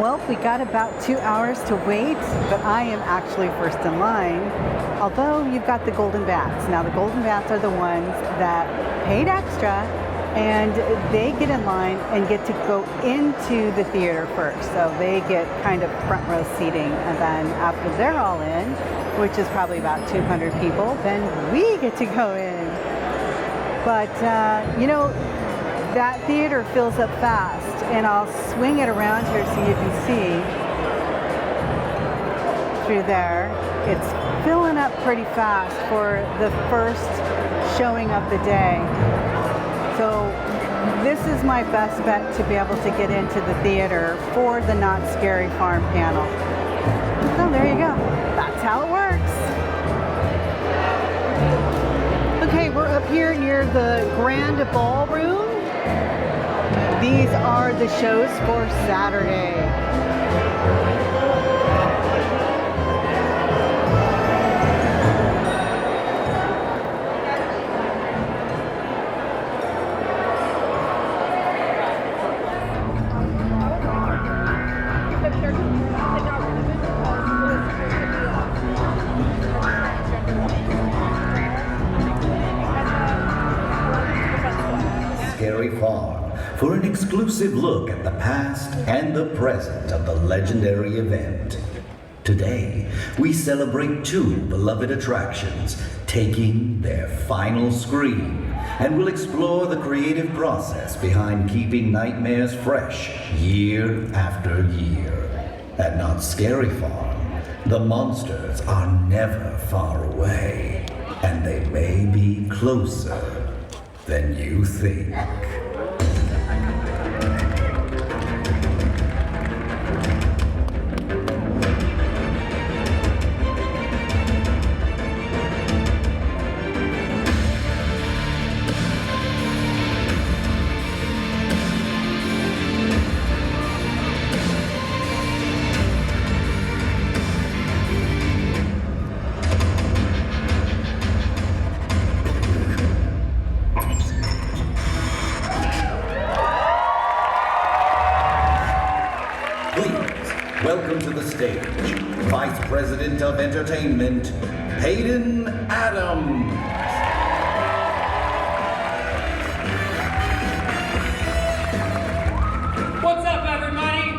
Well, we got about 2 hours to wait, but I am actually first in line. Although you've got the golden bats. Now the golden bats are the ones that paid extra and they get in line and get to go into the theater first. So they get kind of front row seating, and then after they're all in, which is probably about 200 people, then we get to go in. But you know, that theater fills up fast, and I'll swing it around here so you can see through there. It's filling up pretty fast for the first showing of the day. So this is my best bet to be able to get into the theater for the Not Scary Farm panel. So there you go. That's how it works. Okay, we're up here near the Grand Ballroom. These are the shows for Saturday. Scary Farm for an exclusive look at the past and the present of the legendary event. Today, we celebrate two beloved attractions taking their final scream, and will explore the creative process behind keeping nightmares fresh year after year. At Not Scary Farm, the monsters are never far away, and they may be closer than you think. Welcome to the stage, Vice President of Entertainment, Hayden Adams. What's up, everybody?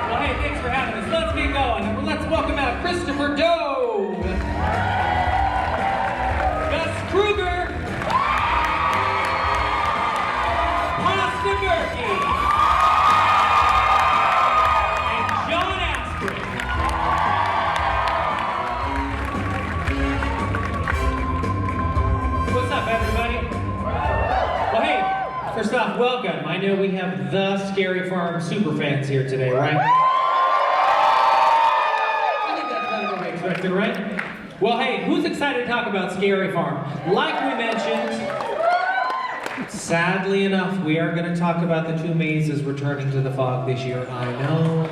Well, hey, thanks for having us. Let's get going. Let's welcome out Christopher Doe, Gus Kruger, Pasta Murphy. First off, welcome. I know we have the Scary Farm superfans here today, right? I think that's better than we expected, right? Well, hey, who's excited to talk about Scary Farm? Like we mentioned, sadly enough, we are going to talk about the two mazes returning to the fog this year. I know.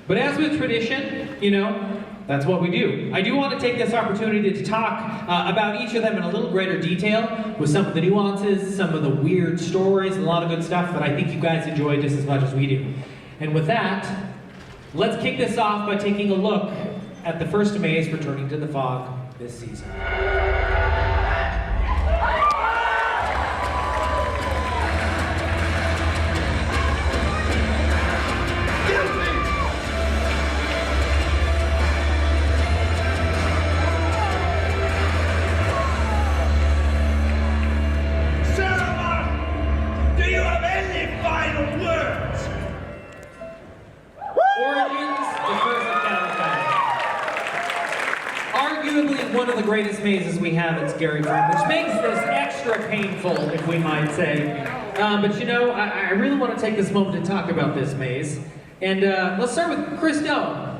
But as with tradition, you know, that's what we do. I do want to take this opportunity to talk about each of them in a little greater detail, with some of the nuances, some of the weird stories, and a lot of good stuff that I think you guys enjoy just as much as we do. And with that, let's kick this off by taking a look at the first maze returning to the fog this season. One of the greatest mazes we have at Scary Farm, which makes this extra painful, if we might say. But you know, I really want to take this moment to talk about this maze. And let's start with Chris Doe.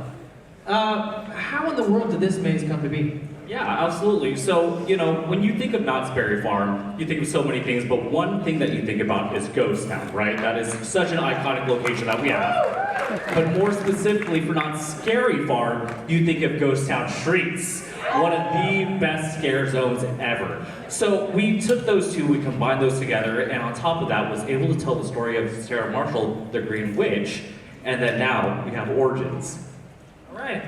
How in the world did this maze come to be? Yeah, absolutely. So, you know, when you think of Knott's Scary Farm, you think of so many things, but one thing that you think about is Ghost Town, right? That is such an iconic location that we have. But more specifically for Knott's Scary Farm, you think of Ghost Town streets. one of the best scare zones ever. So we took those two, we combined those together, and on top of that was able to tell the story of Sarah Marshall, the Green Witch, and then now we have Origins. All right.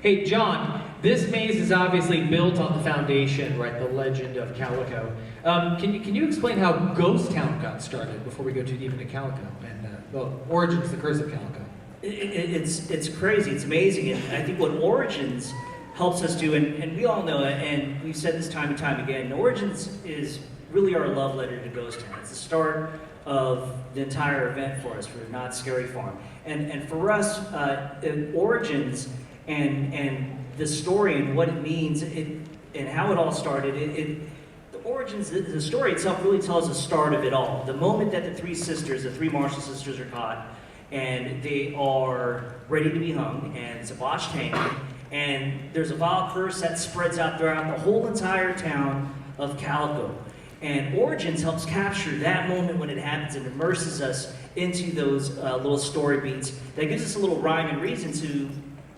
Hey, John, this maze is obviously built on the foundation, right? The legend of Calico. Can you explain how Ghost Town got started before we go too deep into Calico and Origins, the Curse of Calico? It's crazy, it's amazing, and I think what Origins helps us do, and we all know it, and we've said this time and time again, Origins is really our love letter to Ghost Town. It's the start of the entire event for us, for Knott Scary Farm. And for us, Origins and the story and what it means and how it all started, the Origins, the story itself really tells the start of it all. The moment that the three Marshall sisters are caught, and they are ready to be hung, and it's a botched hanging, and there's a vile curse that spreads out throughout the whole entire town of Calico. And Origins helps capture that moment when it happens and immerses us into those little story beats. That gives us a little rhyme and reason to,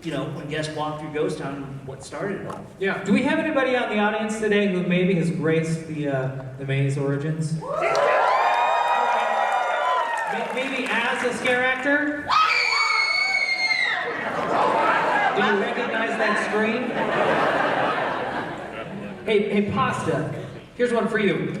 when guests walk through Ghost Town, what started it all. Yeah. Do we have anybody out in the audience today who maybe has graced the maze Origins? Maybe as a scare actor? Do you recognize that scream? Hey, Pasta. Here's one for you.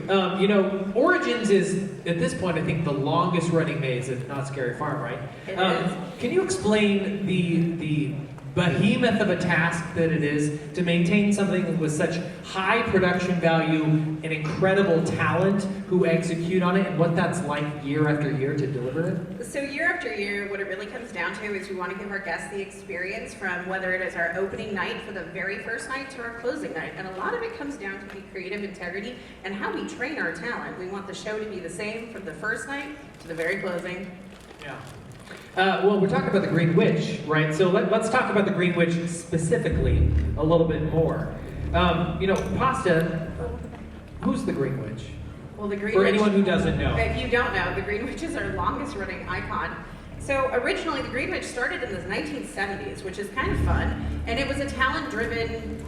Origins is, at this point, I think the longest running maze at Knott Scary Farm, right? It is. Can you explain the behemoth of a task that it is to maintain something with such high production value and incredible talent who execute on it, and what that's like year after year to deliver it? So year after year, what it really comes down to is we want to give our guests the experience from whether it is our opening night for the very first night to our closing night. And a lot of it comes down to the creative integrity and how we train our talent. We want the show to be the same from the first night to the very closing. Yeah. Well, we're talking about the Green Witch, right? So let's talk about the Green Witch specifically a little bit more. Pasta, who's the Green Witch? Well, the Green For Witch, anyone who doesn't know. if you don't know, the Green Witch is our longest running icon. So originally, the Green Witch started in the 1970s, which is kind of fun, and it was a talent-driven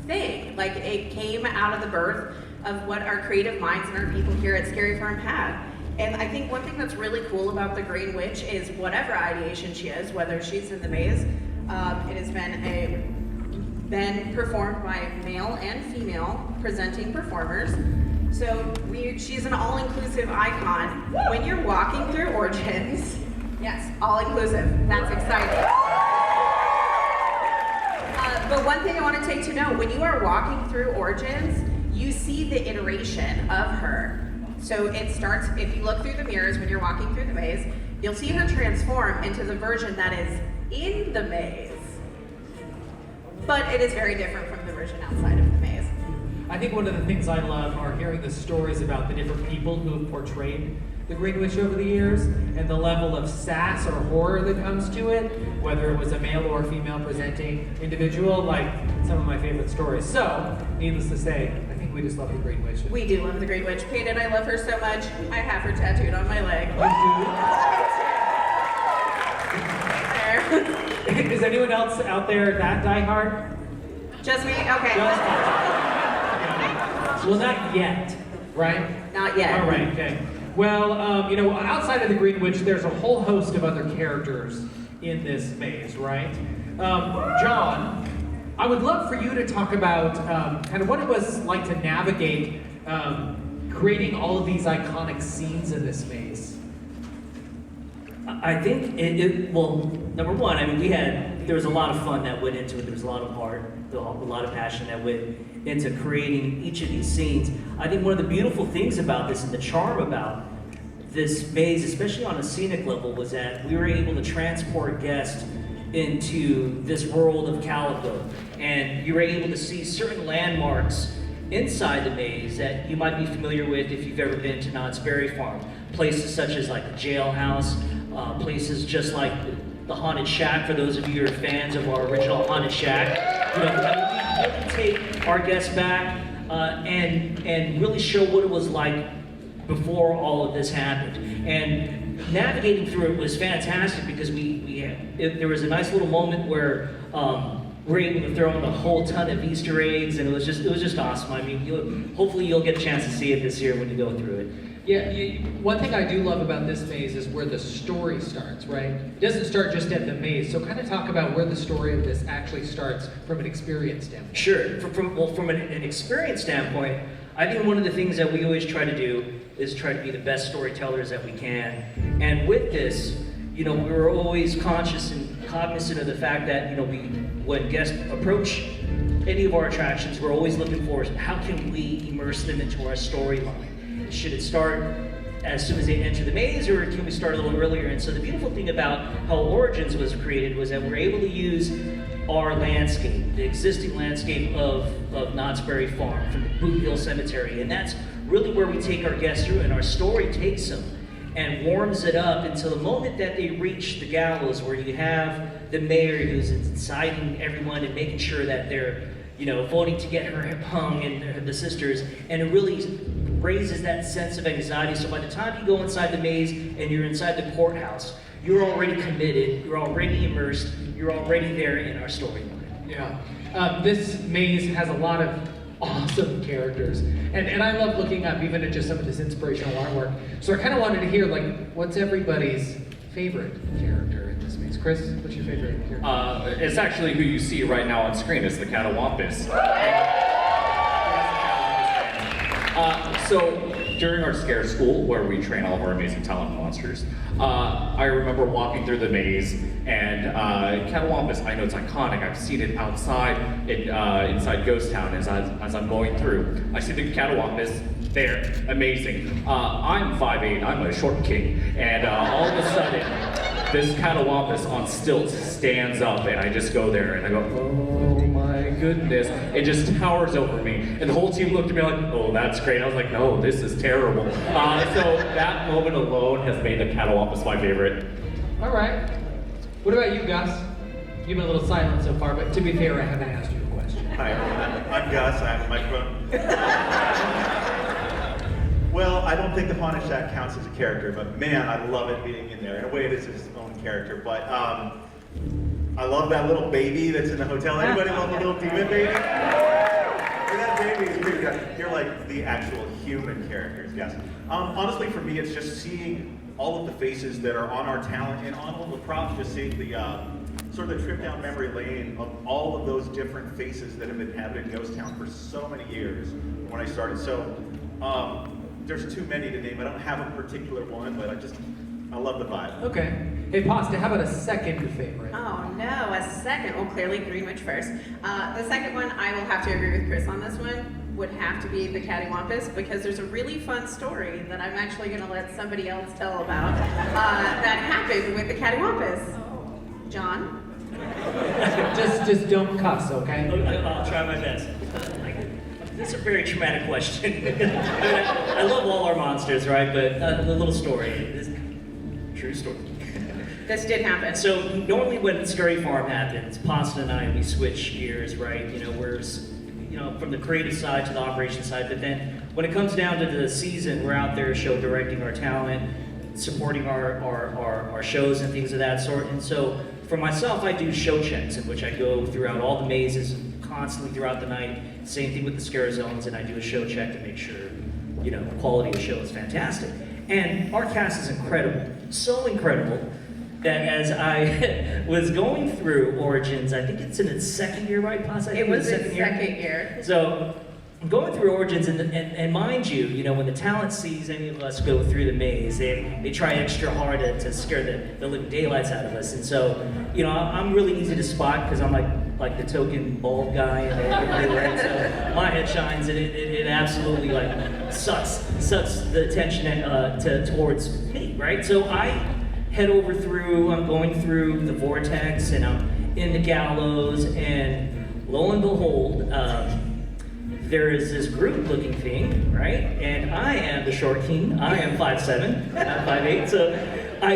thing. Like, it came out of the birth of what our creative minds and our people here at Scary Farm had. And I think one thing that's really cool about the Green Witch is whatever ideation she is, whether she's in the maze, it has been performed by male and female presenting performers. So she's an all-inclusive icon. When you're walking through Origins, yes, all-inclusive, that's exciting. But one thing I want to take to know, when you are walking through Origins, you see the iteration of her. So it starts, if you look through the mirrors when you're walking through the maze, you'll see her transform into the version that is in the maze. But it is very different from the version outside of the maze. I think one of the things I love are hearing the stories about the different people who have portrayed the Green Witch over the years, and the level of sass or horror that comes to it, whether it was a male or female presenting individual, like some of my favorite stories. So, needless to say, I think we just love the Green Witch. We do love the Green Witch. Peyton, I love her so much. I have her tattooed on my leg. There. Is anyone else out there that diehard? Just me? Okay. Just well, not yet, right? Not yet. All right, okay. Well, outside of the Green Witch, there's a whole host of other characters in this maze, right? John, I would love for you to talk about kind of what it was like to navigate creating all of these iconic scenes in this maze. I think well, number one, I mean, there was a lot of fun that went into it. There was a lot of heart, a lot of passion that went into creating each of these scenes. I think one of the beautiful things about this and the charm about this maze, especially on a scenic level, was that we were able to transport guests into this world of Calico. And you were able to see certain landmarks inside the maze that you might be familiar with if you've ever been to Knott's Berry Farm. Places such as like the jailhouse, places just like the Haunted Shack, for those of you who are fans of our original Haunted Shack. We really take our guests back and really show what it was like before all of this happened. And navigating through it was fantastic because there was a nice little moment where were able to throw in a whole ton of Easter eggs, and it was just awesome. I mean, hopefully you'll get a chance to see it this year when you go through it. Yeah, one thing I do love about this maze is where the story starts, right? It doesn't start just at the maze, so kind of talk about where the story of this actually starts from an experience standpoint. Sure. From an experience standpoint, I think one of the things that we always try to do is try to be the best storytellers that we can. And with this, we're always conscious and cognizant of the fact that, when guests approach any of our attractions, we're always looking for how can we immerse them into our storyline. Should it start as soon as they enter the maze, or can we start a little earlier? And so the beautiful thing about how Origins was created was that we're able to use our landscape, the existing landscape of Knott's Berry Farm from the Boot Hill Cemetery, and that's really where we take our guests through, and our story takes them and warms it up until the moment that they reach the gallows, where you have the mayor who's inciting everyone and making sure that they're, voting to get her hung and the sisters, and it really raises that sense of anxiety. So by the time you go inside the maze and you're inside the courthouse, you're already committed, you're already immersed, you're already there in our storyline. Yeah. This maze has a lot of awesome characters. And I love looking up even at just some of this inspirational artwork. So I kind of wanted to hear, what's everybody's favorite character in this maze? Chris, what's your favorite character? It's actually who you see right now on screen. It's the Catawampus. So during our scare school, where we train all of our amazing talent monsters, I remember walking through the maze, and Catawampus, I know it's iconic, I've seen it outside, inside Ghost Town as I'm going through. I see the Catawampus there, amazing. I'm 5'8", I'm a short king, and all of a sudden, this Catawampus on stilts stands up, and I just go there, and I go, oh my goodness. It just towers over me. And the whole team looked at me like, oh, that's great. I was like, no, this is terrible. So that moment alone has made the Catawampus my favorite. All right. What about you, Gus? You've been a little silent so far, but to be fair, I haven't asked you a question. Hi, everyone. I'm Gus. I have a microphone. Well, I don't think the Haunted Shack counts as a character, but man, I love it being in there. In a way, it is its own character. But I love that little baby that's in the hotel. Anybody love the little demon baby? That baby is pretty good. You're like the actual human characters, yes. Honestly, for me, it's just seeing all of the faces that are on our talent and on all the props, just seeing the sort of the trip down memory lane of all of those different faces that have inhabited Ghost Town for so many years when I started. So there's too many to name. I don't have a particular one, but I love the vibe. Okay. Hey, Pasta, how about a second favorite? Oh no, a second. Well, clearly Green Witch first. The second one, I will have to agree with Chris on this one, would have to be the Catawampus, because there's a really fun story that I'm actually going to let somebody else tell about that happened with the Catawampus. John? Just don't cuss, okay? I'll try my best. This is a very traumatic question. I love all our monsters, right? But the little story, this true story. This did happen. So normally when Scary Farm happens, Pasta and I, we switch gears, right? We're from the creative side to the operation side. But then when it comes down to the season, we're out there show directing our talent, supporting our shows and things of that sort. And so for myself, I do show checks in which I go throughout all the mazes constantly throughout the night. Same thing with the scare zones, and I do a show check to make sure, the quality of the show is fantastic. And our cast is incredible, so incredible that as I was going through Origins, I think it's in its second year, right, Paz? It was its second year. So I'm going through Origins, and mind you, when the talent sees any of us go through the maze, they try extra hard to scare the living daylights out of us. And so, I'm really easy to spot because I'm like the token bald guy and everything, so my head shines, and it absolutely sucks the attention towards me, right? So I'm going through the vortex, and I'm in the gallows, and lo and behold, there is this group-looking thing, right? And I am the short king. I am 5'7", not 5'8", so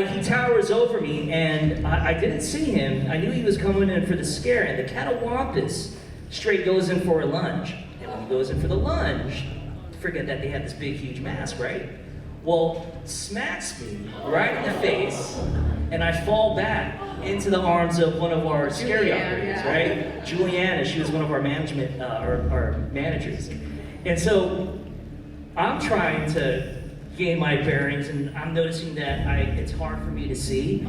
he towers over me, and I didn't see him. I knew he was coming in for the scare, and the Catawampus straight goes in for a lunge. And when he goes in for the lunge, forget that they have this big, huge mask, right? Well, smacks me right in the face, and I fall back into the arms of one of our scary operators, right? Juliana, she was one of our management, our managers. And so I'm trying to gain my bearings, and I'm noticing that it's hard for me to see,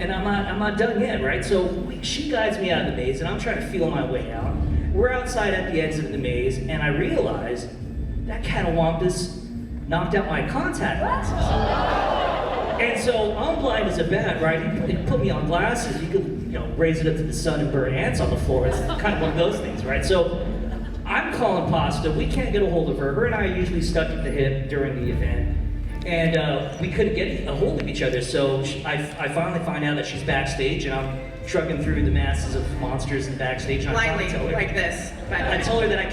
and I'm not done yet, right? So she guides me out of the maze, and I'm trying to feel my way out. We're outside at the exit of the maze, and I realize that catawampus knocked out my contact lenses. And so I'm blind as a bat, right? He put me on glasses. You could, raise it up to the sun and burn ants on the floor. It's kind of one of those things, right? So I'm calling Pasta. We can't get a hold of her. Her and I are usually stuck at the hip during the event. And we couldn't get a hold of each other. So I finally find out that she's backstage, and I'm trucking through the masses of monsters in backstage. And Blindly, I tell her, like this. I told her that I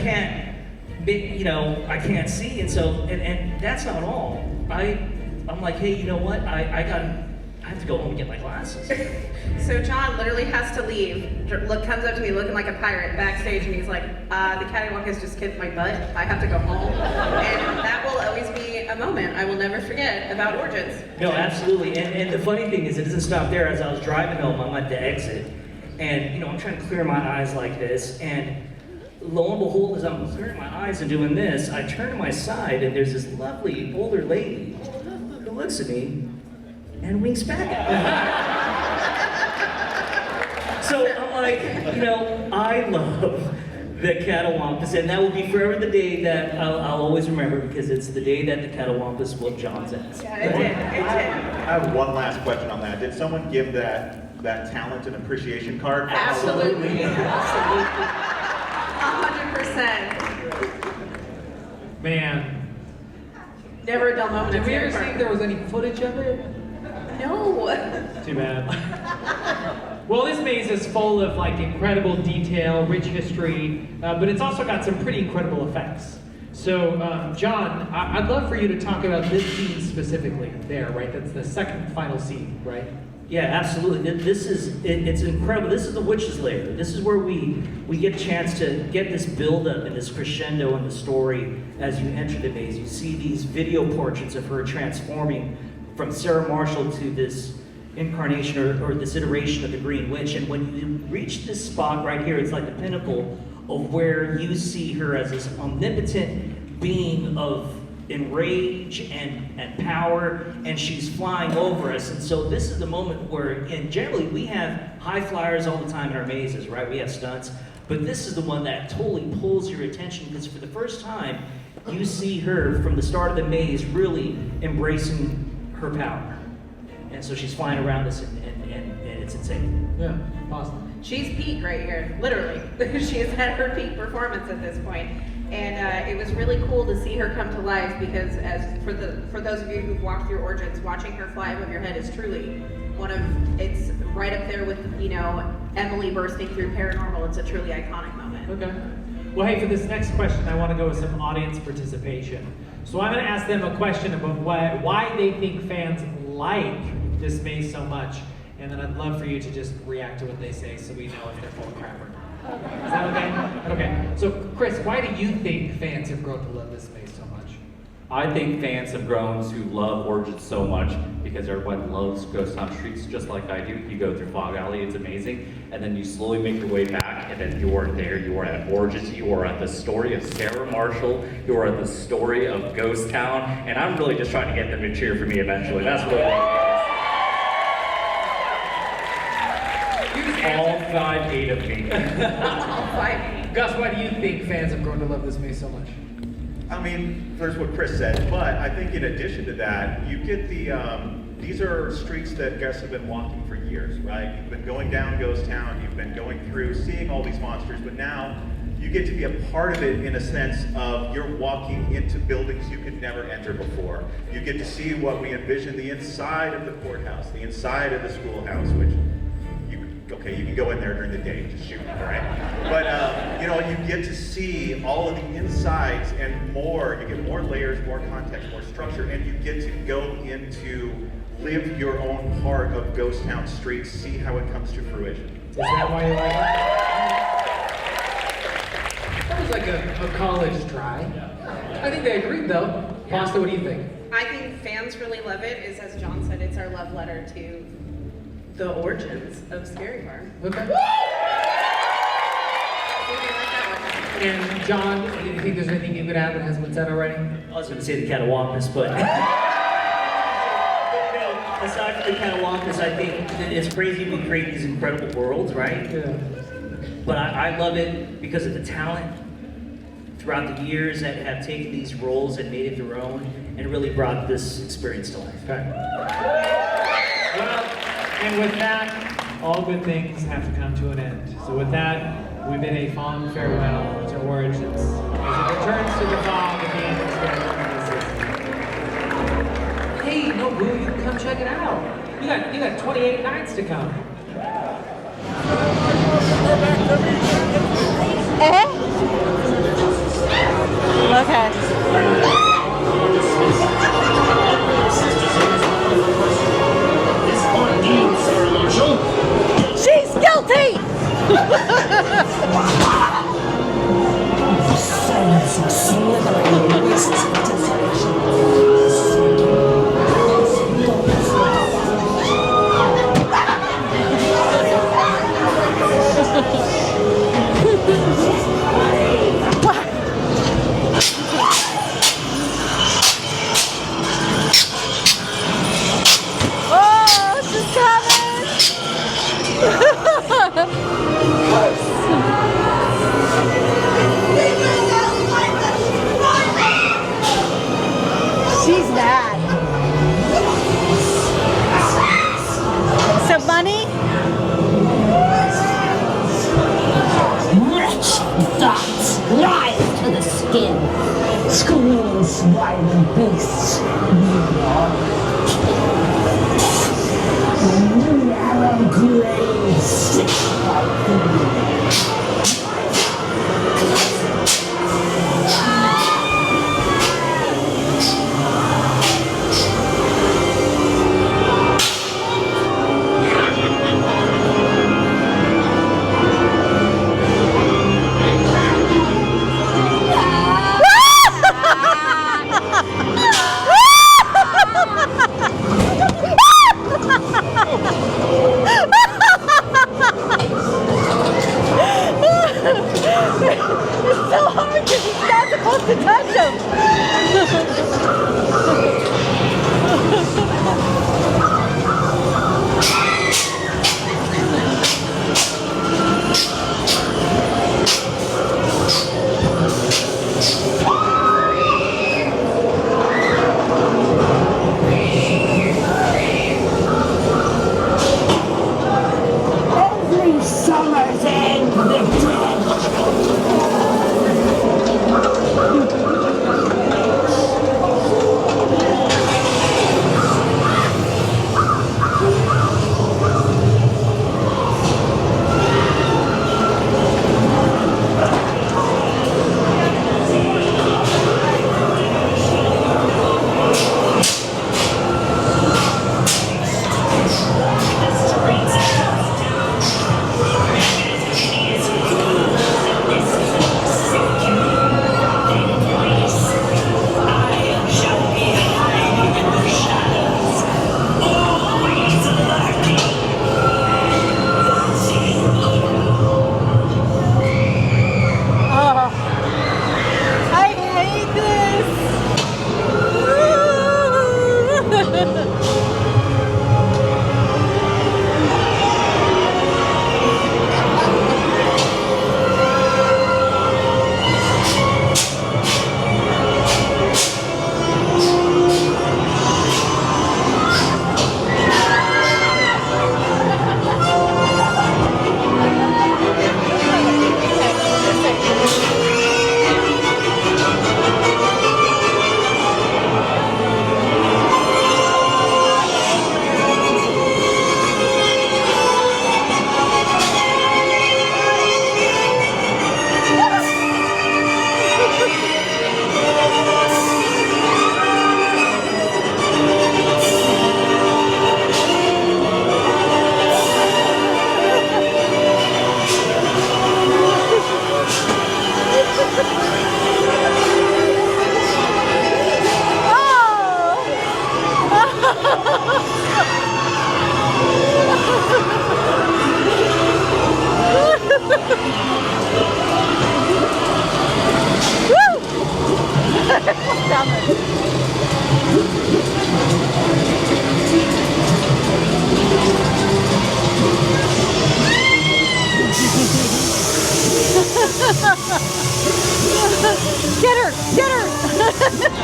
can't see, and so, and that's not all. I'm like, hey, you know what? I have to go home and get my glasses. So John literally has to leave. Comes up to me looking like a pirate backstage, and he's like, "The cattywampus just kicked my butt. I have to go home." And that will always be a moment I will never forget about Origins. No, absolutely. And the funny thing is, it doesn't stop there. As I was driving home, I'm at the exit, and I'm trying to clear my eyes like this, and lo and behold, as I'm clearing my eyes and doing this, I turn to my side, and there's this lovely older lady who looks at me and winks back at me. So I'm like, I love the catawampus, and that will be forever the day that I'll always remember, because it's the day that the catawampus whooped John's ass. Yeah, it did. I have one last question on that. Did someone give that talent and appreciation card? Absolutely. Absolutely. 100%. Man. Never a dull moment. Did we ever see if there was any footage of it? No. Too bad. Well, this maze is full of incredible detail, rich history, but it's also got some pretty incredible effects. So, John, I'd love for you to talk about this scene specifically there, right? That's the second final scene, right? Yeah, absolutely. It's incredible. This is the witch's lair. This is where we get a chance to get this build-up and this crescendo in the story as you enter the maze. You see these video portraits of her transforming from Sarah Marshall to this incarnation or this iteration of the Green Witch. And when you reach this spot right here, it's like the pinnacle of where you see her as this omnipotent being of enrage and power, and she's flying over us. And so this is the moment where, and generally we have high flyers all the time in our mazes, right? We have stunts, but this is the one that totally pulls your attention, because for the first time you see her from the start of the maze really embracing her power. And so she's flying around us, and it's insane. Yeah, awesome. She's peak right here, literally. She's at her peak performance at this point. And it was really cool to see her come to life, because for those of you who've walked through Origins, watching her fly above your head is truly it's right up there with, Emily bursting through Paranormal. It's a truly iconic moment. Okay. Well, hey, for this next question, I want to go with some audience participation. So I'm going to ask them a question about why they think fans like this maze so much, and then I'd love for you to just react to what they say so we know if they're full of crap or not. Is that okay? Okay. So, Chris, why do you think fans have grown to love this maze so much? I think fans have grown to love Origins so much because everyone loves Ghost Town Streets just like I do. You go through Fog Alley, it's amazing, and then you slowly make your way back, and then you are there, you are at Origins, you are at the story of Sarah Marshall, you are at the story of Ghost Town, and I'm really just trying to get them to cheer for me eventually. That's what it is. All 5'8" of me. All 5'8". Gus, why do you think fans have grown to love this maze so much? I mean, there's what Chris said, but I think in addition to that, you get these are streets that guests have been walking for years, right? You've been going down Ghost Town, you've been going through, seeing all these monsters, but now you get to be a part of it in a sense of you're walking into buildings you could never enter before. You get to see what we envision the inside of the courthouse, the inside of the schoolhouse, which you can go in there during the day and just shoot, all right? But, you get to see all of the insides and more. You get more layers, more context, more structure, and you get to go into, live your own part of Ghost Town Street, see how it comes to fruition. Is that why you like it? That was like a college try. I think they agreed though. Pasta, what do you think? I think fans really love it. Is as John said, it's our love letter to the origins of Scary Farm. Okay. I think they like that one. And John, do you think there's anything you could add that hasn't been said already? I was going to say the Catawampus, but no, aside from the Catawampus, I think it's crazy we create these incredible worlds, right? Yeah. But I love it because of the talent throughout the years that have taken these roles and made it their own and really brought this experience to life. Okay. Well, and with that, all good things have to come to an end. So with that, we bid a fond farewell to Origins as it returns to the fog at the end of Scary. Hey, no boo, you can come check it out. You got 28 nights to come. Okay. She's guilty! Silence of slithering wastes desolation. Oh, she's She's mad. Some money? Wretched thoughts rise to the skin. Screams wild beasts. Narrow graves stick like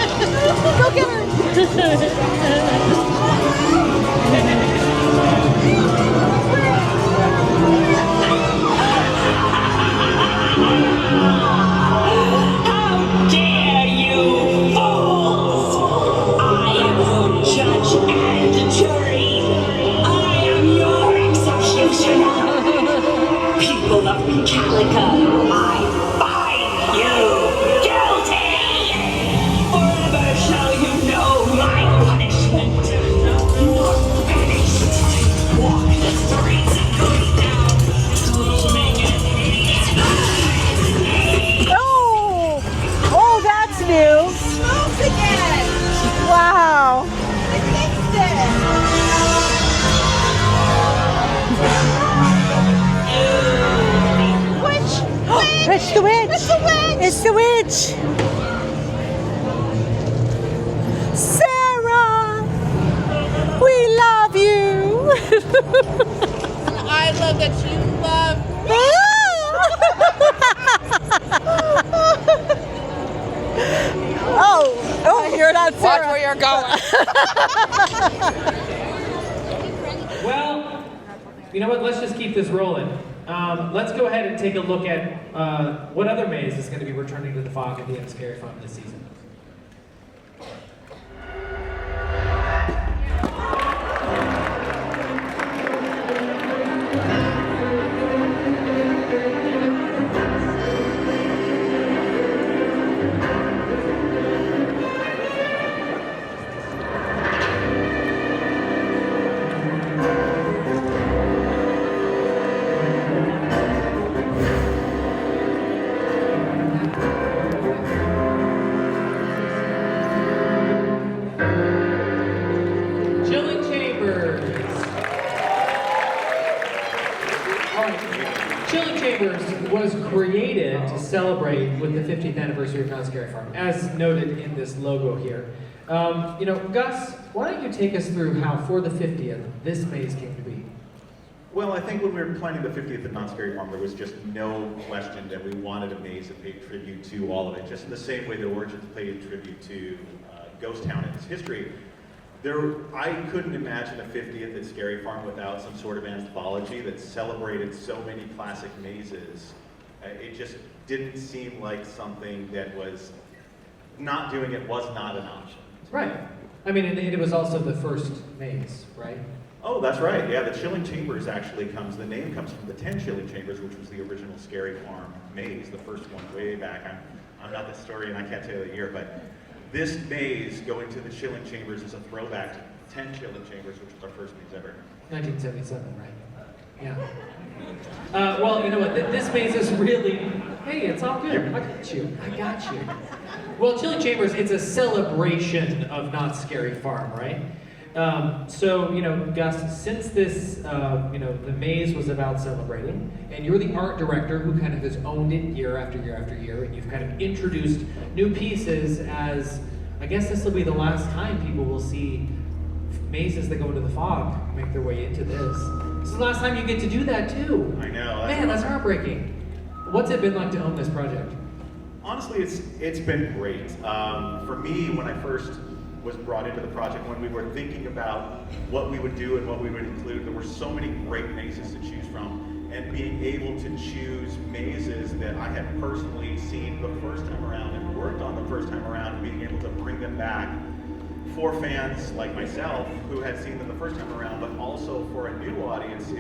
Go get her! How dare you, fools! I am your judge and jury. I am your executioner. People of Calico, I find you guilty. Forever shall you know my punishment. Not finished. Walk the streets and go down, screaming and Oh! Oh, that's new. Smoke again! Wow. I fixed it! Witch! It's the witch. It's the witch! It's the witch. Sarah, we love you. And I love that you love oh, you're not Sarah. Watch where you're going. Well, you know what? Let's just keep this rolling. Let's go ahead and take a look at what other maze is going to be returning to the fog at the end of Scary Farm this season. Chilling Chambers. Chilling Chambers was created to celebrate with the 50th anniversary of Knott's Scary Farm, as noted in this logo here. You know, Gus, why don't you take us through how, for the 50th, this maze came to be? Well, I think when we were planning the 50th of Knott Scary Farm, there was just no question that we wanted a maze that paid tribute to all of it, just in the same way that Origins paid tribute to Ghost Town and its history. I couldn't imagine a 50th at Scary Farm without some sort of anthology that celebrated so many classic mazes. It just didn't seem like something that was, not doing it was not an option. Right. I mean, and it was also the first maze, right? Oh, that's right. Yeah, the Chilling Chambers actually the name comes from the 10 Chilling Chambers, which was the original Scary Farm maze, the first one way back. I'm not the historian, I can't tell you the year, but this maze going to the Chilling Chambers is a throwback to 10 Chilling Chambers, which was our first maze ever. 1977, right? Yeah. Well, you know what? This maze is really. Hey, it's all good. I got you. I got you. Well, Chilling Chambers, it's a celebration of Knott's Scary Farm, right? So, you know, Gus, since this, you know, the maze was about celebrating, and you're the art director who kind of has owned it year after year after year, and you've kind of introduced new pieces as, I guess this will be the last time people will see mazes that go into the fog make their way into this. This is the last time you get to do that too. I know. Man, that's heartbreaking. What's it been like to own this project? Honestly, it's been great. For me, when I first was brought into the project, when we were thinking about what we would do and what we would include, there were so many great mazes to choose from, and being able to choose mazes that I had personally seen the first time around and worked on the first time around, and being able to bring them back for fans like myself who had seen them the first time around, but also for a new audience,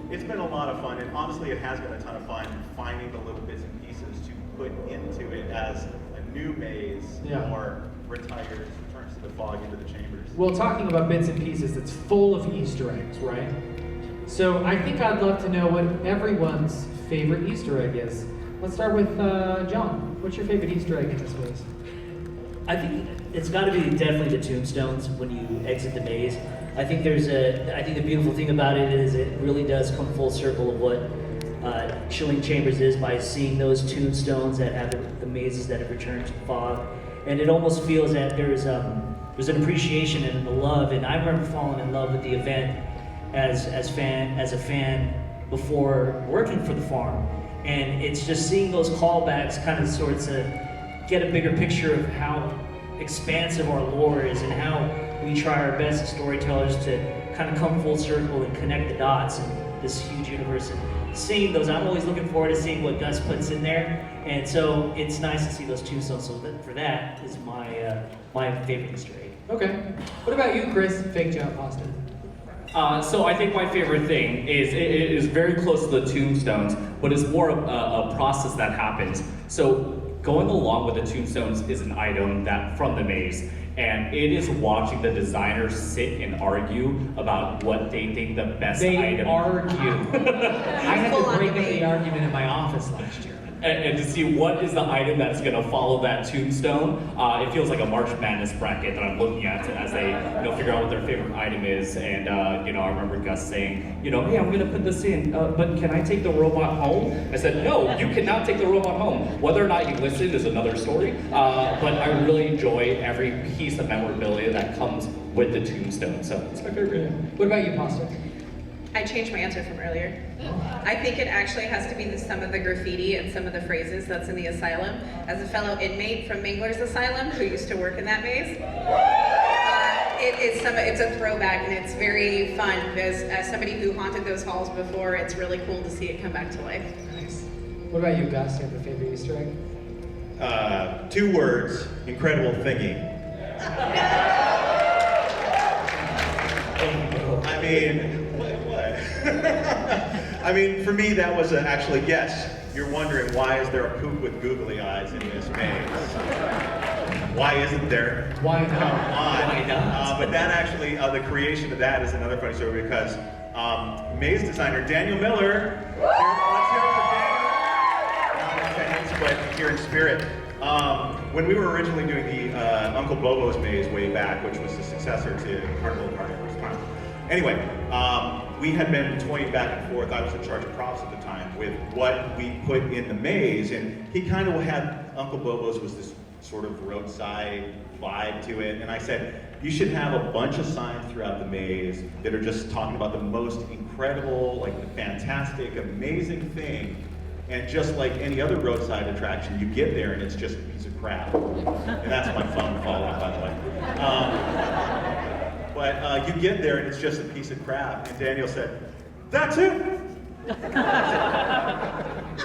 it's been a lot of fun, and honestly it has been a ton of fun finding the little bits and pieces to put into it as a new maze or retires, returns to the fog into the chambers. Well, talking about bits and pieces, it's full of Easter eggs, right? So I think I'd love to know what everyone's favorite Easter egg is. Let's start with John. What's your favorite Easter egg in this maze? I think it's got to be definitely the tombstones when you exit the maze. I think the beautiful thing about it is it really does come full circle of what Chilling Chambers is by seeing those tombstones that have the mazes that have returned to the fog. And it almost feels that there's an appreciation and a love. And I remember falling in love with the event as a fan before working for the farm. And it's just seeing those callbacks kind of sorts of get a bigger picture of how expansive our lore is and how we try our best as storytellers to kind of come full circle and connect the dots in this huge universe. And seeing those, I'm always looking forward to seeing what Gus puts in there. And so it's nice to see those tombstones. So for that is my favorite Easter egg. Okay. What about you, Chris? Fake jump, Austin. So I think my favorite thing is it is very close to the tombstones, but it's more of a process that happens. So going along with the tombstones is an item that from the maze, and it is watching the designers sit and argue about what they think the best They item. argue. I had to break up the argument in my office last year. And to see what is the item that's going to follow that tombstone. It feels like a March Madness bracket that I'm looking at as they figure out what their favorite item is. And I remember Gus saying, hey, I'm going to put this in, but can I take the robot home? I said, no, you cannot take the robot home. Whether or not you listen is another story. But I really enjoy every piece of memorabilia that comes with the tombstone. So it's my favorite. What about you, Pasta? I changed my answer from earlier. I think it actually has to be some of the graffiti and some of the phrases that's in the asylum. As a fellow inmate from Mingler's Asylum who used to work in that maze, it's a throwback and it's very fun because as somebody who haunted those halls before, it's really cool to see it come back to life. Nice. What about you, Gus? You have a favorite Easter egg? 2 words, incredible thinking. I mean, what? I mean, for me, that was actually, yes, you're wondering why is there a poop with googly eyes in this maze? Why isn't there? Why not? Come on. Why not? But that actually, the creation of that is another funny story because maze designer Daniel Miller, let's hear it for Daniel. Not in attendance, but here in spirit. When we were originally doing the Uncle Bobo's maze way back, which was the successor to CarnEvil. Anyway, we had been toying back and forth. I was in charge of props at the time with what we put in the maze, and he kind of had Uncle Bobo's was this sort of roadside vibe to it, and I said, you should have a bunch of signs throughout the maze that are just talking about the most incredible, like the fantastic, amazing thing. And just like any other roadside attraction, you get there and it's just a piece of crap. And that's my phone falling, by the way. But you get there and it's just a piece of crap. And Daniel said, that's it.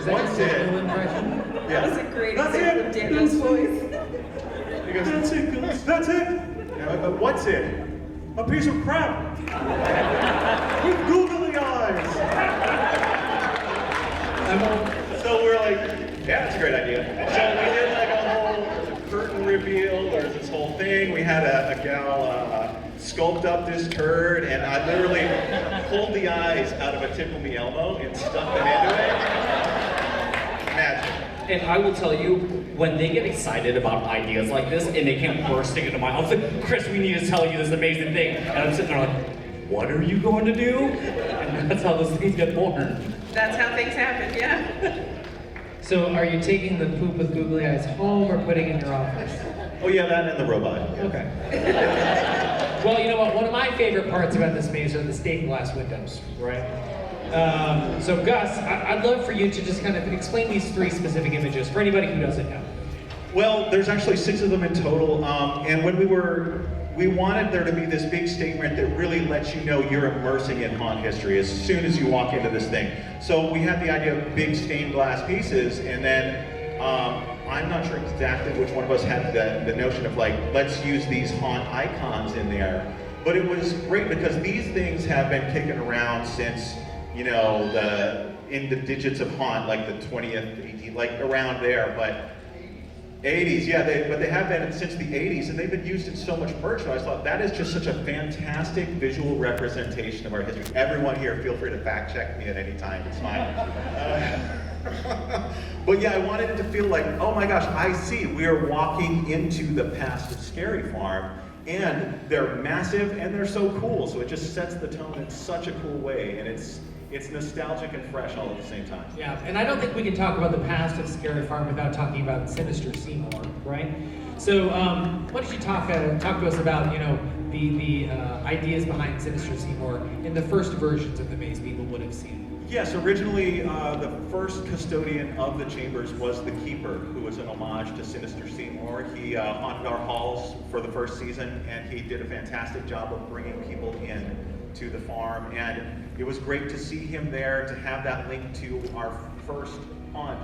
What's it? Yeah. That was a great That's example it. of Daniel's voice. He goes, that's it, guys. That's it. What's it? A piece of crap. With googly eyes. So we're like, yeah, that's a great idea. So we did like a whole curtain reveal. There's this whole thing. We had a gal sculpt up this turd, and I literally pulled the eyes out of a Tickle Me Elmo and stuffed it into it. Magic. And I will tell you, when they get excited about ideas like this and they come bursting into my house, like, Chris, we need to tell you this amazing thing. And I'm sitting there like, what are you going to do? And that's how those things get born. That's how things happen, yeah. So are you taking the poop with googly eyes home or putting it in your office? Oh yeah, that and the robot. Yeah. Okay. Well, you know what? One of my favorite parts about this maze are the stained glass windows, right? So Gus, I'd love for you to just kind of explain these 3 specific images for anybody who doesn't know. Well, there's actually 6 of them in total, and when we wanted there to be this big statement that really lets you know you're immersing in haunt history as soon as you walk into this thing. So we had the idea of big stained glass pieces, and then I'm not sure exactly which one of us had the notion of like, let's use these haunt icons in there. But it was great because these things have been kicking around since, in the digits of haunt, like the 20th, 18th, like around there, but 80s, yeah, but they have been since the 80s, and they've been used in so much merchandise. I thought that is just such a fantastic visual representation of our history. Everyone here, feel free to fact check me at any time, it's fine. But yeah, I wanted it to feel like, oh my gosh, I see, we are walking into the past of Scary Farm, and they're massive and they're so cool, so it just sets the tone in such a cool way, and it's nostalgic and fresh all at the same time. Yeah, and I don't think we can talk about the past of Scary Farm without talking about Sinister Seymour, right? So why don't you talk to us about, the ideas behind Sinister Seymour in the first versions of the maze people would have seen? Yes, originally the first custodian of the chambers was the Keeper, who was an homage to Sinister Seymour. He haunted our halls for the first season, and he did a fantastic job of bringing people in to the farm. And it was great to see him there, to have that link to our first haunt.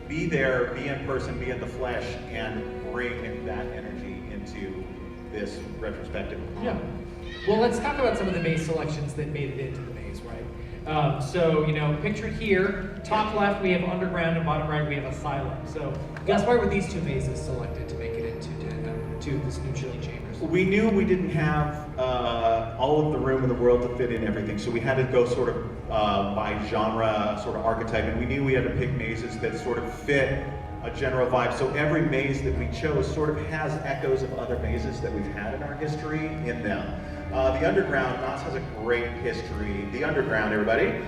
Be there, be in person, be in the flesh, and bring that energy into this retrospective. Yeah. Well, let's talk about some of the maze selections that made it into the maze, right? So, pictured here, top left we have underground and bottom right we have asylum. So, guess why were these two mazes selected to make it into to this new Chilling Chambers? We knew we didn't have all of the room in the world to fit in everything, so we had to go sort of by genre, sort of archetype, and we knew we had to pick mazes that sort of fit a general vibe. So every maze that we chose sort of has echoes of other mazes that we've had in our history in them. The Underground, Knott's has a great history. The Underground, everybody.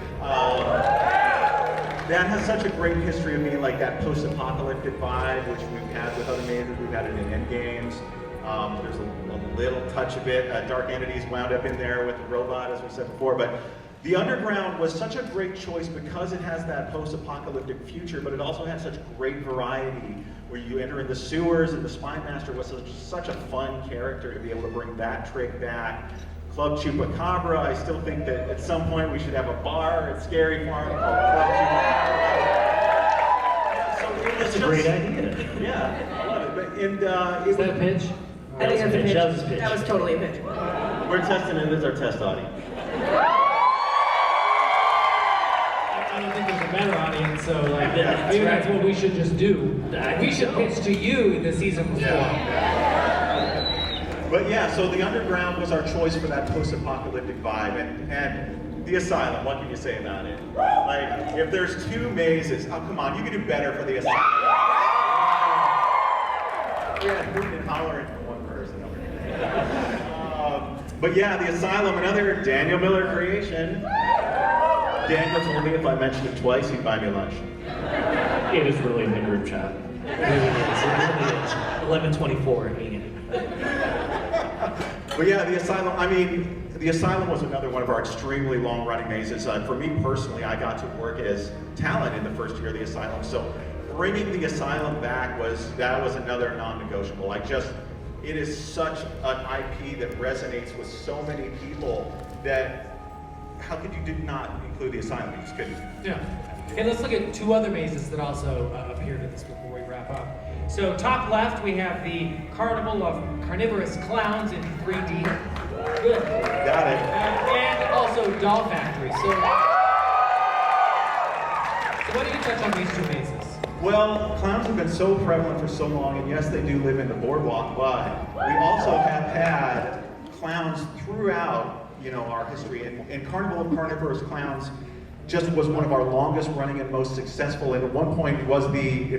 That has such a great history of being like that post-apocalyptic vibe, which we've had with other mazes. We've had it in Endgames. There's a little touch of it. Dark Entities wound up in there with the robot, as we said before. But the Underground was such a great choice because it has that post-apocalyptic future, but it also has such great variety where you enter in the sewers, and the Spy Master was such a fun character to be able to bring that trick back. Club Chupacabra, I still think that at some point we should have a bar at Scary Farm called Club Chupacabra. That's a great idea. Yeah, I love it. But, Is that a pitch? I think that's a pitch. That was a pitch. That was totally a pitch. we're testing it as our test audience. I don't think there's a better audience, so maybe that's what we should just do. We should pitch to you in the season before. But yeah, so the Underground was our choice for that post-apocalyptic vibe, and the Asylum, what can you say about it? Like, if there's two mazes, oh come on, you can do better for the Asylum. Yeah, hooting and hollering for one person over here. But yeah, the Asylum, another Daniel Miller creation. Daniel told me if I mentioned it twice, he'd buy me lunch. It is really in the group chat. It really is. 11:24 a.m. But yeah, the Asylum, I mean, the Asylum was another one of our extremely long-running mazes. For me personally, I got to work as talent in the first year of the Asylum, so bringing the Asylum back was another non-negotiable. It is such an IP that resonates with so many people that how could you not include the Asylum? You just couldn't. Yeah. Okay, let's look at two other mazes that also appeared in this before we wrap up. So top left, we have the Carnival of Carnivorous Clowns in 3D. Good. Got it. And also Doll Factory. So why don't you touch on these two mazes? Well, clowns have been so prevalent for so long, and yes, they do live in the boardwalk, but we also have had clowns throughout, our history. And Carnival of Carnivorous Clowns just was one of our longest running and most successful, and at one point it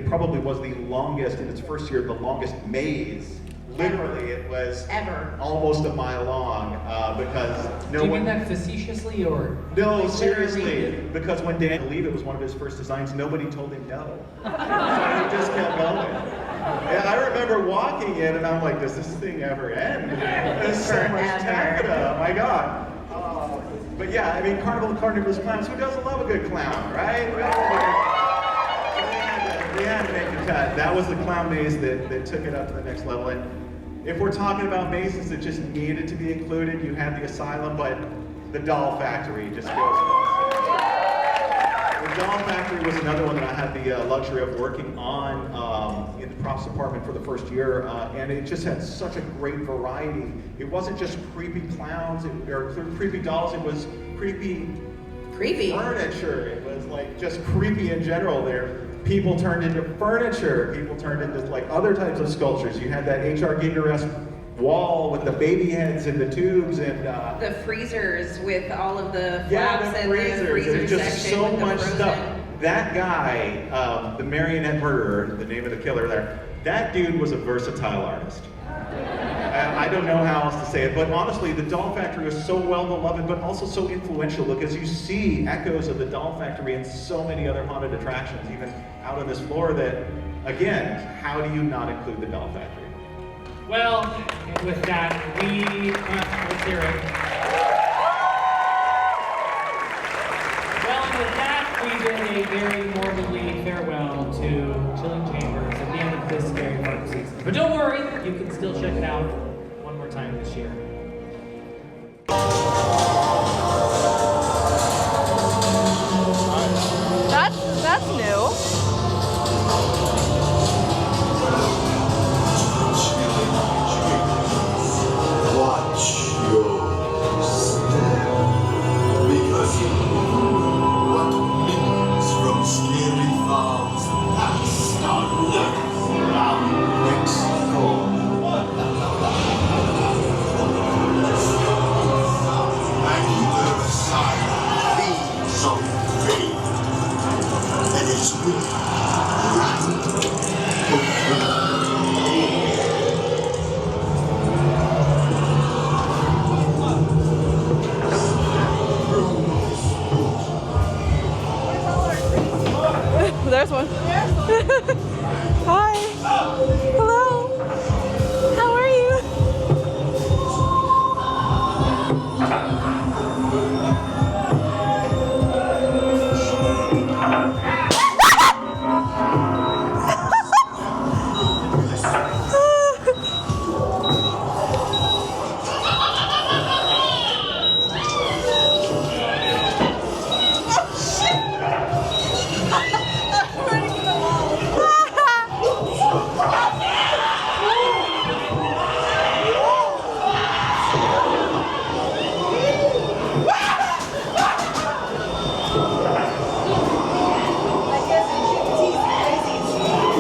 probably was the longest in its first year, the longest maze. Literally, it was Ever. almost a mile long because no Do you one. mean that facetiously or? No, seriously, because when Dan, I believe it was one of his first designs, nobody told him no. So he just kept going. And I remember walking in and I'm like, does this thing ever end? There's so much taffeta, my God. But yeah, I mean, Carnival of Carnivorous Clowns, who doesn't love a good clown, right? We had to make a cut. That was the clown maze that took it up to the next level. And if we're talking about mazes that just needed to be included, you had the Asylum, but the Doll Factory just goes without saying. The Doll Factory was another one that I had the luxury of working on in the props department for the first year, and it just had such a great variety. It wasn't just creepy clowns or creepy dolls, it was creepy furniture. It was like just creepy in general there. People turned into furniture. People turned into like other types of sculptures. You had that H.R. Giger-esque wall with the baby heads and the tubes and the freezers with all of the flaps yeah, the and freezers. the freezer There's just section so with much the frozen. stuff. That guy, the marionette murderer, the name of the killer there, that dude was a versatile artist. I don't know how else to say it, but honestly, the Doll Factory was so well beloved, but also so influential because you see echoes of the Doll Factory in so many other haunted attractions, even out on this floor that, again, how do you not include the Doll Factory? Well, and with that, let's hear it. Well, and check it out one more time this year. That's new. Watch your step, because what minions from scary farms past are lurking around next corner. And either side feeds on fate, and it's with right. There's one. Hi. Hello. How are you?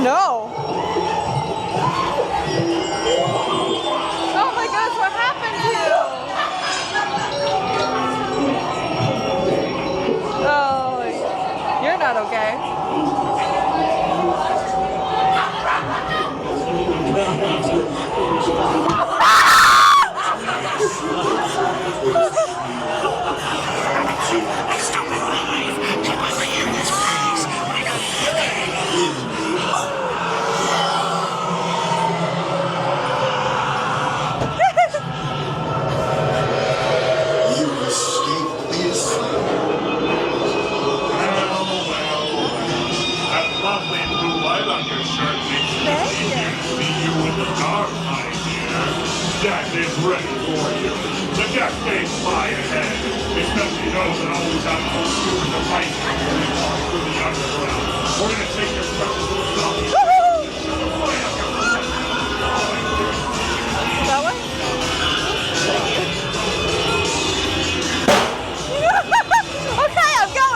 No. Oh my gosh, what happened to you? Oh, you're not okay. You've escaped this. That lovely blue light on your shirt makes me see you in the dark, my dear. Jack is ready for you. The cascade's fly ahead. Especially those that always have to do in the fight through the underground. We're gonna take your precious little self. That one? Okay, I'm going.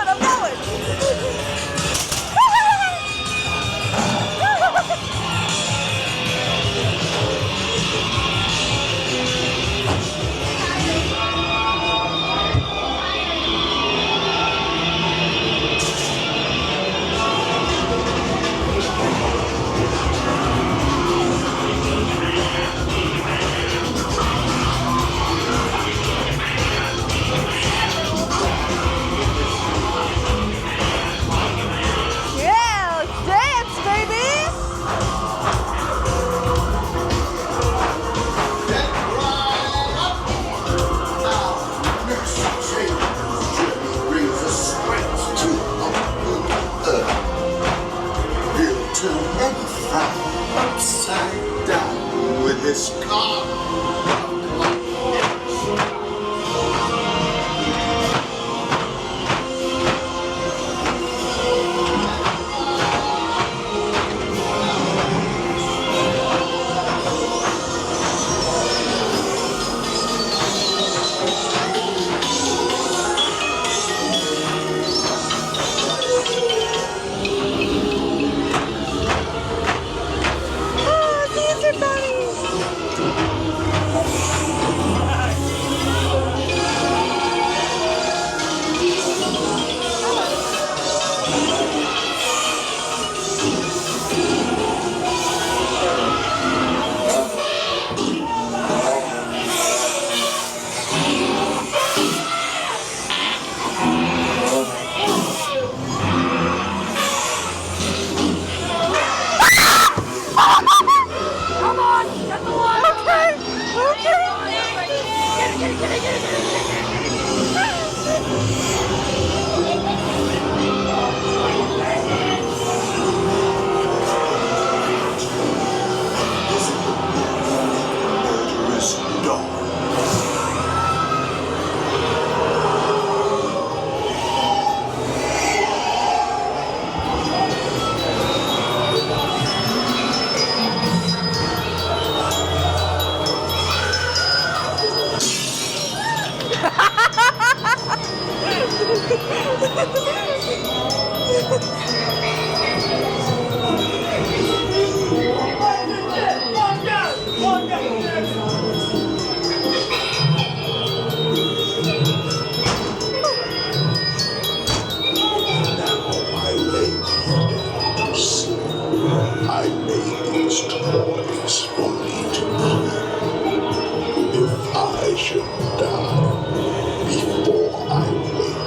should die. Before I wake,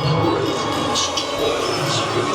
I break its toys with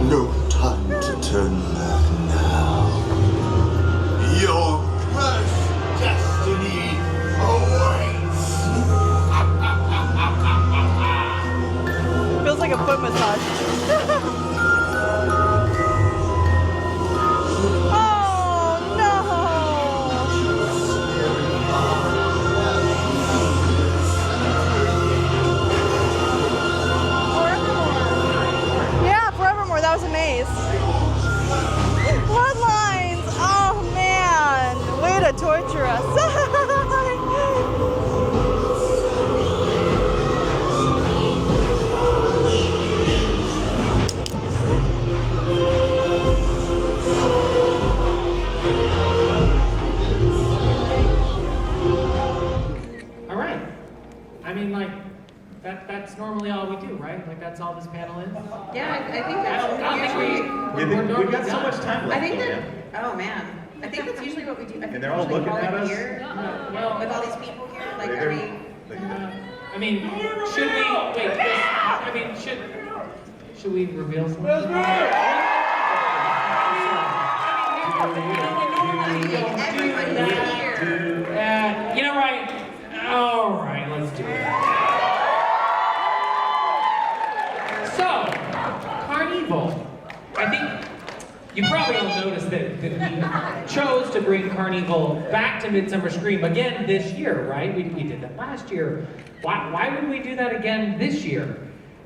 no time to turn back now. Your cursed destiny awaits. Feels like a foot massage. Oh no! Yeah, forevermore. That was a maze. Bloodlines! Oh man! Way to torture us. All right. I mean, like, that's normally all we do, right? Like, that's all this panel is? Yeah, I think that's usually. We've got so much time left. I think Leah. that. Oh man, I think that's usually what we do. I think And they're all we usually looking call at it us? here, with all these people here. Like, are we? I mean, should we, wait, I mean, should we reveal something? Everybody here. You know, right? All right, let's do it. So, CarnEvil. I think you probably all noticed that we chose to bring CarnEvil back to Midsummer Scream again this year, right? We did that last year. Why would we do that again this year?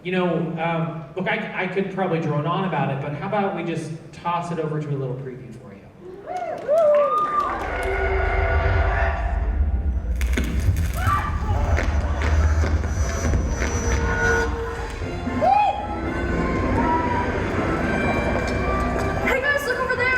You know, look, I could probably drone on about it, but how about we just toss it over to a little preview for you? Hey guys, look over there!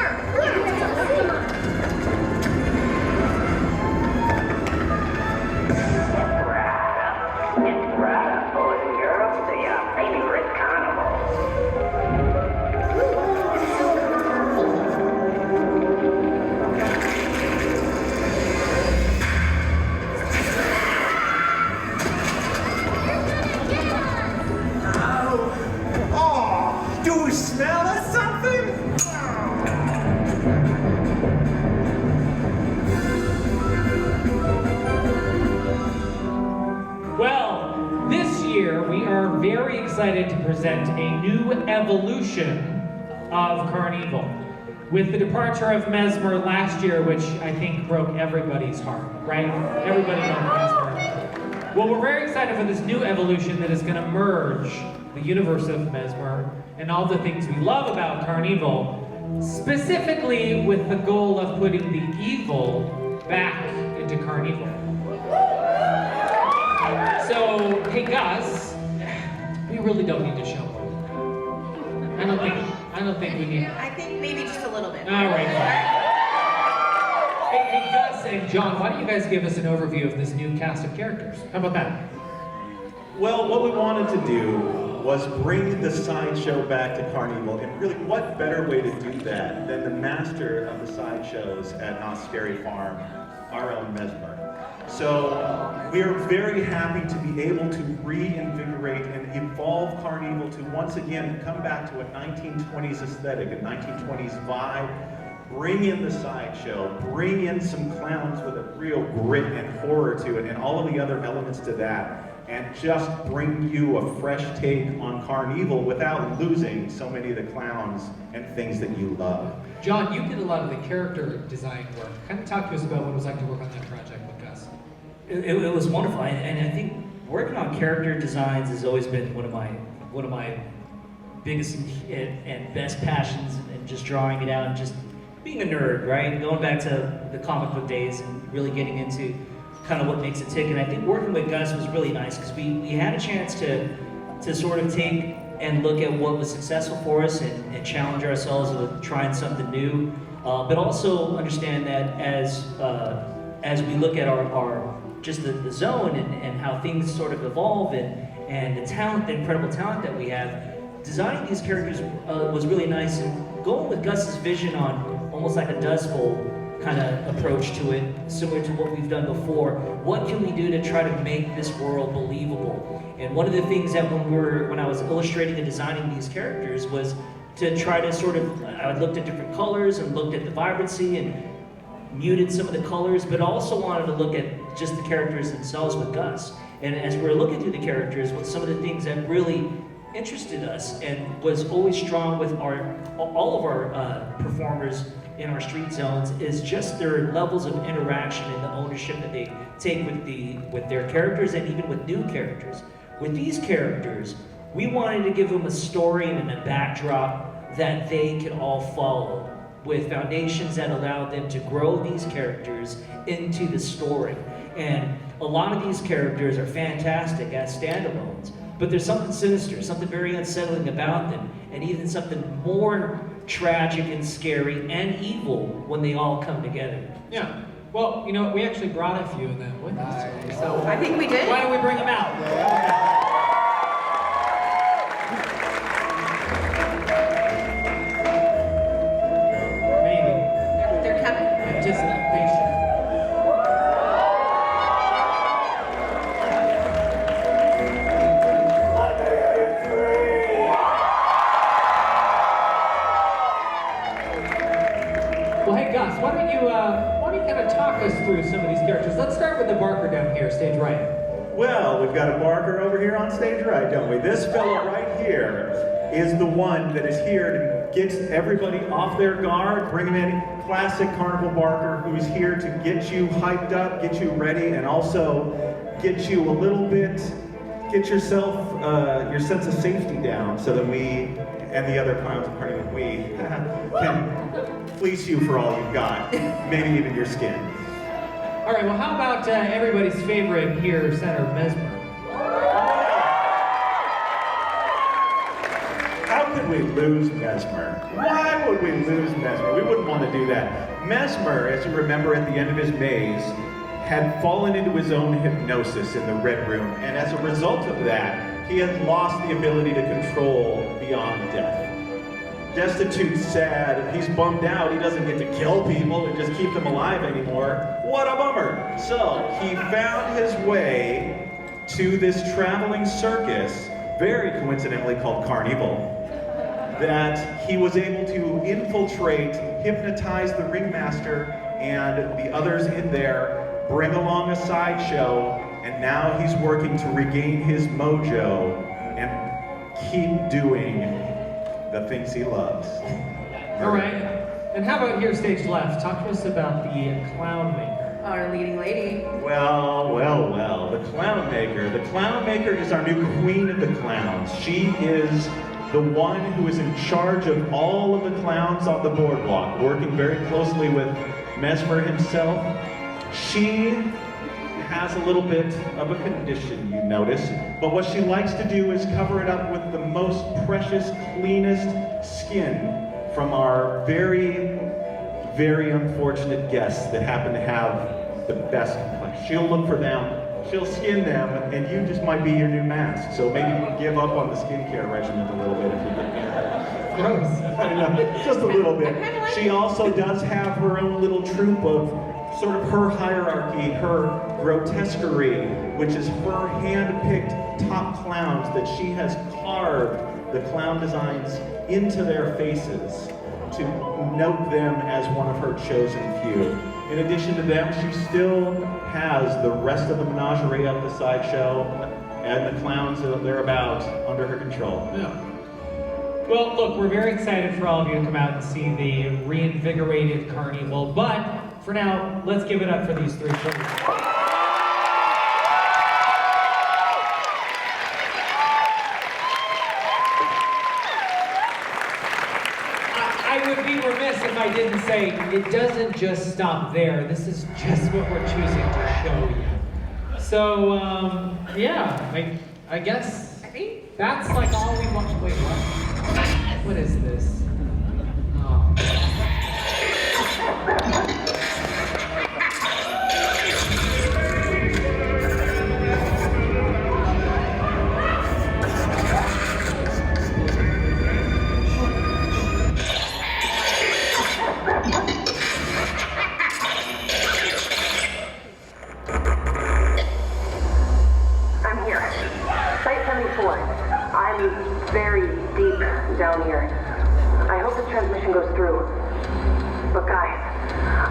Oh, do we smell that something? Well, this year we are very excited to present a new evolution of CarnEvil. With the departure of Mesmer last year, which I think broke everybody's heart, right? Everybody loved Mesmer. Well, we're very excited for this new evolution that is going to merge the universe of Mesmer and all the things we love about CarnEvil, specifically with the goal of putting the evil back into CarnEvil. So, hey Gus, we really don't need to show one. I don't think we need. I think maybe just a little bit. All right. Hey, Gus and John, why don't you guys give us an overview of this new cast of characters? How about that? Well, what we wanted to do was bring the sideshow back to CarnEvil, and really, what better way to do that than the master of the sideshows at Knott Scary Farm, our own Mesmer. So we are very happy to be able to reinvigorate and evolve CarnEvil to once again come back to a 1920s aesthetic, a 1920s vibe, bring in the sideshow, bring in some clowns with a real grit and horror to it, and all of the other elements to that, and just bring you a fresh take on CarnEvil without losing so many of the clowns and things that you love. John, you did a lot of the character design work. Kind of talk to us about what it was like to work on that project with Gus. It was wonderful, and I think working on character designs has always been one of my biggest and best passions and just drawing it out and just being a nerd, right? Going back to the comic book days and really getting into kind of what makes it tick. And I think working with Gus was really nice because we had a chance to sort of take and look at what was successful for us and challenge ourselves with trying something new, but also understand that as we look at our just the zone and how things sort of evolve and the talent, the incredible talent that we have, designing these characters was really nice, and going with Gus's vision on almost like a Dust Bowl kind of approach to it, similar to what we've done before. What can we do to try to make this world believable? And one of the things that when I was illustrating and designing these characters was to try to sort of, I looked at different colors and looked at the vibrancy and muted some of the colors, but also wanted to look at just the characters themselves with Gus. And as we were looking through the characters, what some of the things that really interested us and was always strong with all of our performers in our street zones is just their levels of interaction and the ownership that they take with their characters and even with new characters. With these characters, we wanted to give them a story and a backdrop that they could all follow, with foundations that allowed them to grow these characters into the story. And a lot of these characters are fantastic as standalones, but there's something sinister, something very unsettling about them, and even something more tragic and scary and evil when they all come together. Yeah. Well, you know, we actually brought a few of them with us. So I think we did. Why don't we bring them out? They're coming. Just patient. Well, hey Gus, why don't you kind of talk us through some of these characters? Let's start with the Barker down here, stage right. Well, we've got a Barker over here on stage right, don't we? This fellow right here is the one that is here to get everybody off their guard, bring them in. Classic CarnEvil Barker, who's here to get you hyped up, get you ready, and also get you a little bit, get yourself, your sense of safety down so that we, and the other clowns of CarnEvil, we can fleece you for all you've got, maybe even your skin. All right, well, how about everybody's favorite here, Senator Mesmer? How could we lose Mesmer? Why would we lose Mesmer? We wouldn't want to do that. Mesmer, as you remember at the end of his maze, had fallen into his own hypnosis in the Red Room, and as a result of that, he had lost the ability to control beyond death. Destitute, sad, he's bummed out, he doesn't get to kill people and just keep them alive anymore. What a bummer! So, he found his way to this traveling circus, very coincidentally called CarnEvil, that he was able to infiltrate, hypnotize the ringmaster and the others in there, bring along a sideshow, and now he's working to regain his mojo and keep doing the things he loves. All right. And how about here, stage left? Talk to us about the Clown Maker. Our leading lady. Well, the Clown Maker. The Clown Maker is our new queen of the clowns. She is the one who is in charge of all of the clowns on the boardwalk, working very closely with Mesmer himself. She has a little bit of a condition, you notice, but what she likes to do is cover it up with the most precious, cleanest skin from our very, very unfortunate guests that happen to have the best complexion. She'll look for them, she'll skin them, and you just might be your new mask. So maybe you can give up on the skincare regimen a little bit if you can. Gross. I know, just a little bit. She also does have her own little troupe of sort of her hierarchy, her grotesquerie, which is her hand-picked top clowns that she has carved the clown designs into their faces to note them as one of her chosen few. In addition to them, she still has the rest of the menagerie of the sideshow and the clowns thereabout under her control. Yeah. Well, look, we're very excited for all of you to come out and see the reinvigorated CarnEvil, but for now, let's give it up for these three children. I would be remiss if I didn't say it doesn't just stop there. This is just what we're choosing to show you. So, yeah, I guess that's like all we want. Wait, what? What is this? Oh. I'm here. Site 74. I'm very deep down here. I hope the transmission goes through. But guys,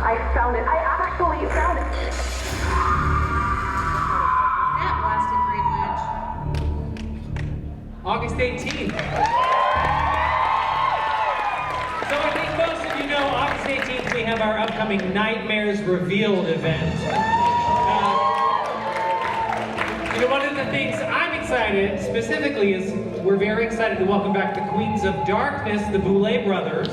I found it. I actually found it. That blasted Green Witch. August 18th. So I think most of you know August 18th we have our upcoming Nightmares Revealed event. One of the things I'm excited specifically is we're very excited to welcome back the Queens of Darkness, the Boulay Brothers.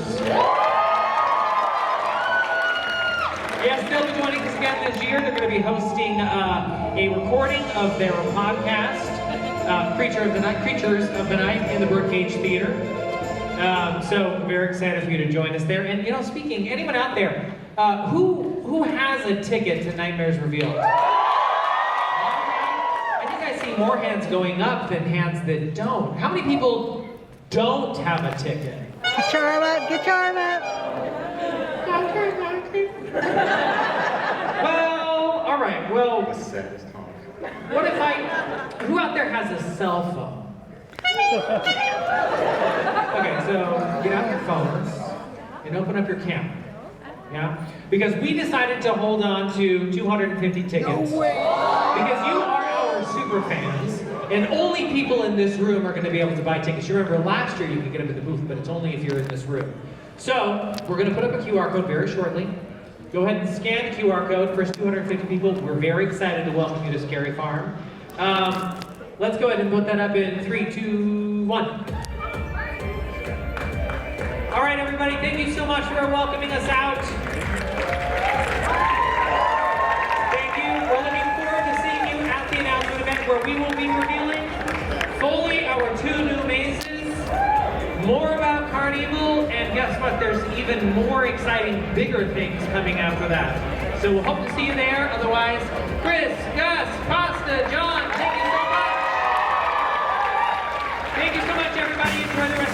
Yes, they'll be joining us again this year. They're going to be hosting a recording of their podcast, Creatures of the Night in the Birdcage Theater. So very excited for you to join us there. And speaking, anyone out there, who has a ticket to Nightmares Revealed? More hands going up than hands that don't. How many people don't have a ticket? Get your arm up, get your arm up. Well, all right, well, what if who out there has a cell phone? Okay, so get out your phones and open up your camera. Yeah? Because we decided to hold on to 250 tickets. No way. Because you are super fans, and only people in this room are going to be able to buy tickets. You remember last year you could get them at the booth, but it's only if you're in this room. So we're going to put up a QR code very shortly. Go ahead and scan the QR code. First 250 people. We're very excited to welcome you to Scary Farm. Let's go ahead and put that up in 3, 2, 1. All right, everybody. Thank you so much for welcoming us out. Where we will be revealing fully our 2 new mazes, more about CarnEvil, and guess what? There's even more exciting, bigger things coming after that. So we'll hope to see you there. Otherwise, Chris, Gus, Costa, John, thank you so much. Thank you so much, everybody. Enjoy the rest